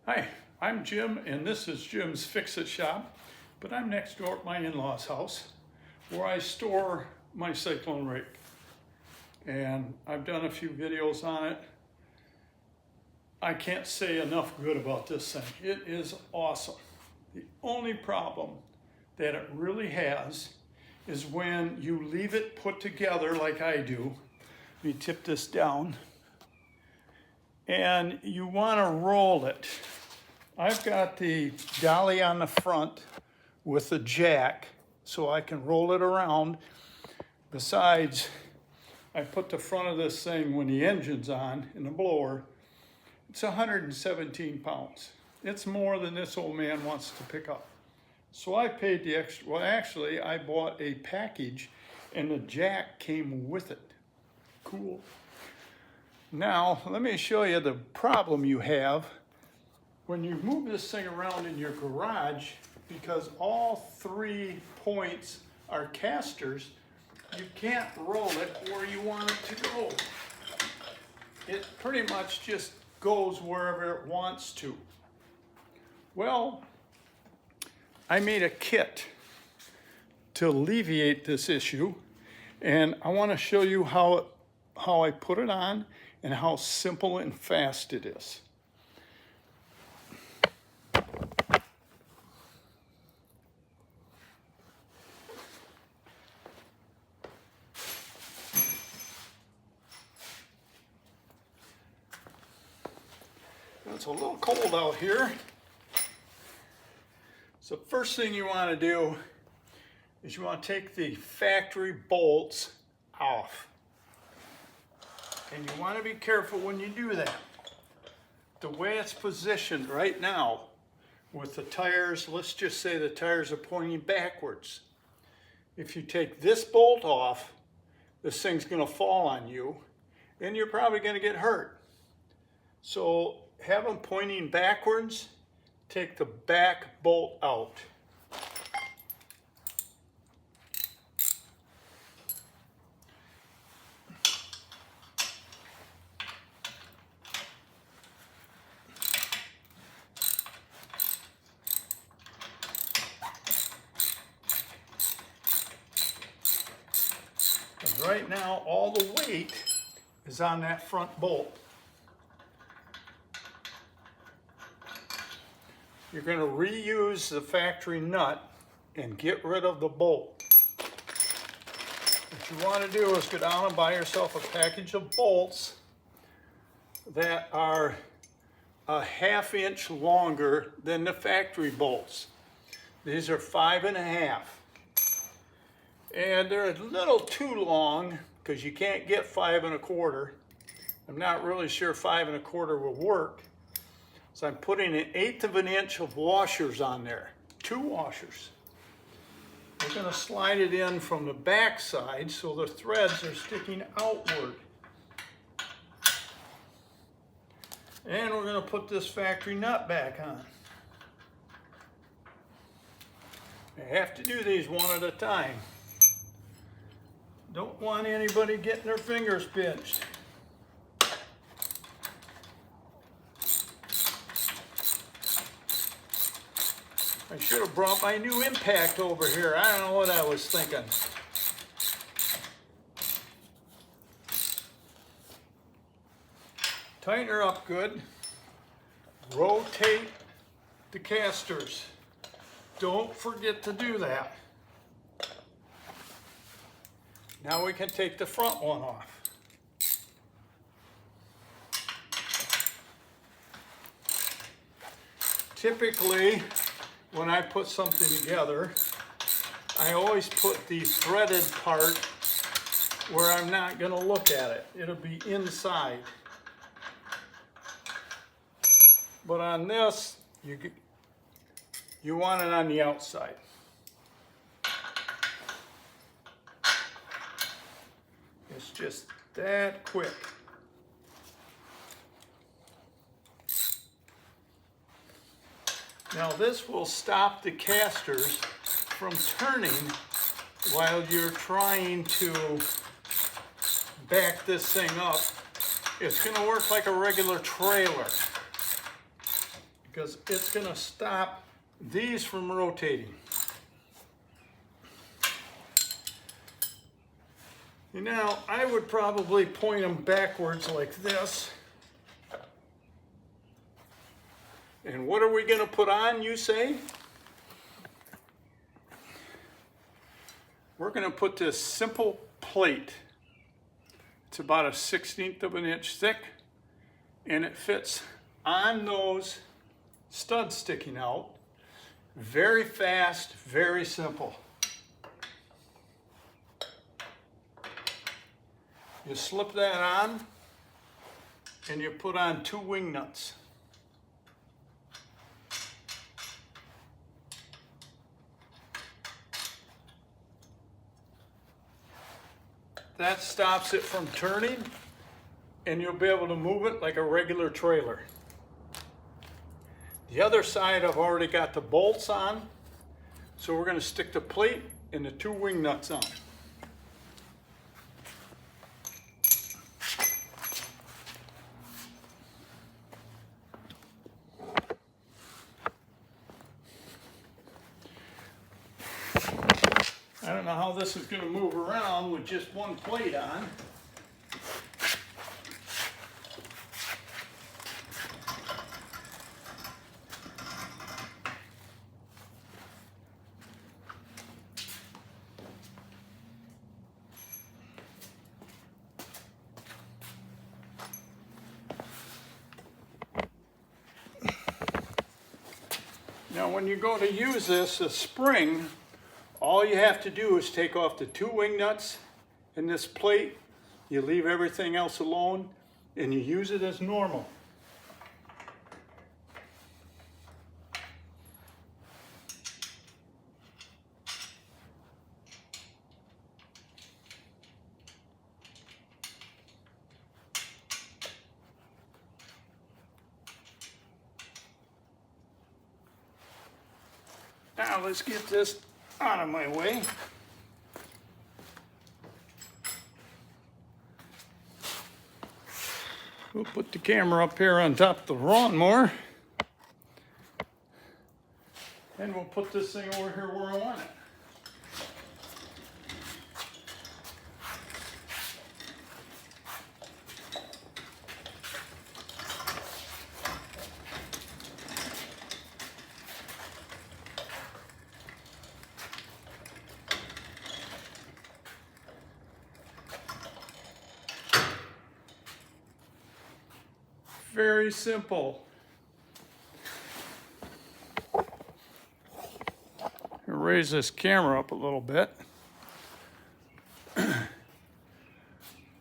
Hi, I'm Jim, and this is Jim's Fix-It Shop, but I'm next door at my in-laws' house where I store my Cyclone rake. And I've done a few videos on it. I can't say enough good about this thing. It is awesome. The only problem that it really has is when you leave it put together like I do. Let me tip this down. And you want to roll it. I've got the dolly on the front with the jack so I can roll it around. Besides, I put the front of this thing when the engine's on in the blower. It's 117 pounds. It's more than this old man wants to pick up. So I paid the extra. Well, actually, I bought a package and the jack came with it. Cool. Now, let me show you the problem you have when you move this thing around in your garage, because all 3 points are casters. You can't roll it where you want it to go. It pretty much just goes wherever it wants to. Well, I made a kit to alleviate this issue, and I want to show you how I put it on and how simple and fast it is. It's a little cold out here. So first thing you want to do is you want to take the factory bolts off. And you want to be careful when you do that. The way it's positioned right now with the tires, let's just say the tires are pointing backwards. If you take this bolt off, this thing's going to fall on you and you're probably going to get hurt. So have them pointing backwards, take the back bolt out. And right now, all the weight is on that front bolt. You're going to reuse the factory nut and get rid of the bolt. What you want to do is go down and buy yourself a package of bolts that are a 1/2 inch longer than the factory bolts. These are 5.5. And they're a little too long because you can't get 5.25. I'm not really sure 5.25 will work. So I'm putting 1/8 of an inch of washers on there, 2 washers. We're going to slide it in from the back side so the threads are sticking outward. And we're going to put this factory nut back on. I have to do these one at a time. Don't want anybody getting their fingers pinched. I should have brought my new impact over here. I don't know what I was thinking. Tighten her up good. Rotate the casters. Don't forget to do that. Now we can take the front one off. Typically, when I put something together, I always put the threaded part where I'm not going to look at it. It'll be inside. But on this, you want it on the outside. It's just that quick. Now this will stop the casters from turning while you're trying to back this thing up. It's going to work like a regular trailer. because it's going to stop these from rotating. Now, I would probably point them backwards like this. And what are we going to put on, you say? We're going to put this simple plate. It's about 1/16 of an inch thick, and it fits on those studs sticking out. Very fast, very simple. You slip that on, and you put on 2 wing nuts. That stops it from turning, and you'll be able to move it like a regular trailer. The other side I've already got the bolts on, so we're going to stick the plate and the 2 wing nuts on. I don't know how this is going to move around with just one plate on. Now when you go to use this, a spring, all you have to do is take off the 2 wing nuts and this plate. You leave everything else alone and you use it as normal. Now let's get this out of my way. We'll put the camera up here on top of the lawnmower. And we'll put this thing over here where I want it. Very simple. I'll raise this camera up a little bit. I'm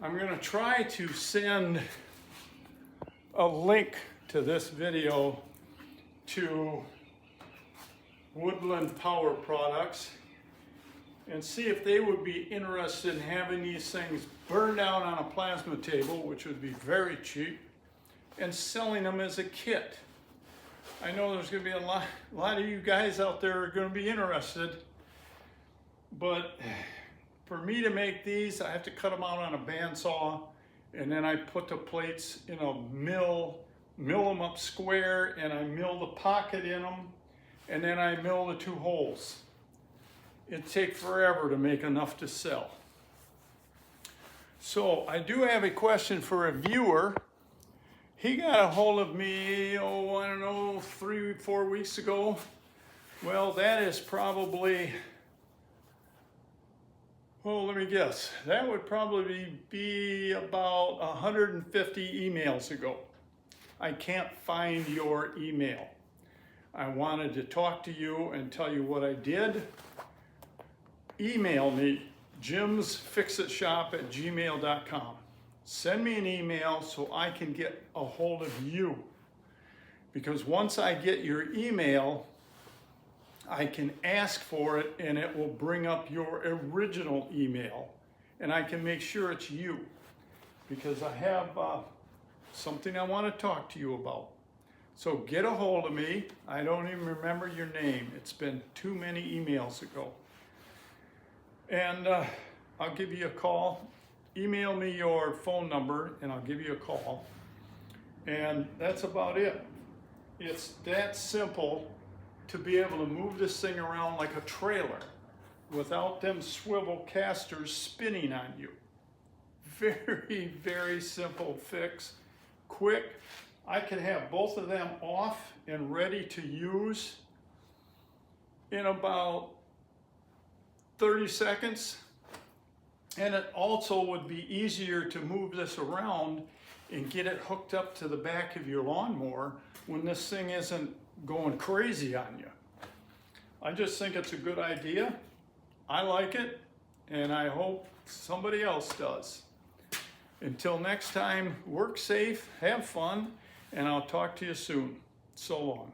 going to try to send a link to this video to Woodland Power Products and see if they would be interested in having these things burned out on a plasma table, which would be very cheap, and selling them as a kit. I know there's going to be a lot of you guys out there are going to be interested, but for me to make these, I have to cut them out on a bandsaw, and then I put the plates in a mill them up square, and I mill the pocket in them, and then I mill the 2 holes. It'd take forever to make enough to sell. So I do have a question for a viewer. He got a hold of me, I don't know, 3-4 weeks ago. Well, that is probably, let me guess. That would probably be about 150 emails ago. I can't find your email. I wanted to talk to you and tell you what I did. Email me, jimsfixitshop@gmail.com. Send me an email so I can get a hold of you. Because once I get your email, I can ask for it and it will bring up your original email. And I can make sure it's you. Because I have something I want to talk to you about. So get a hold of me. I don't even remember your name. It's been too many emails ago. And I'll give you a call. Email me your phone number and I'll give you a call. And that's about it. It's that simple to be able to move this thing around like a trailer without them swivel casters spinning on you. Very, very simple fix, quick. I can have both of them off and ready to use in about 30 seconds. And it also would be easier to move this around and get it hooked up to the back of your lawnmower when this thing isn't going crazy on you. I just think it's a good idea. I like it, and I hope somebody else does. Until next time, work safe, have fun, and I'll talk to you soon. So long.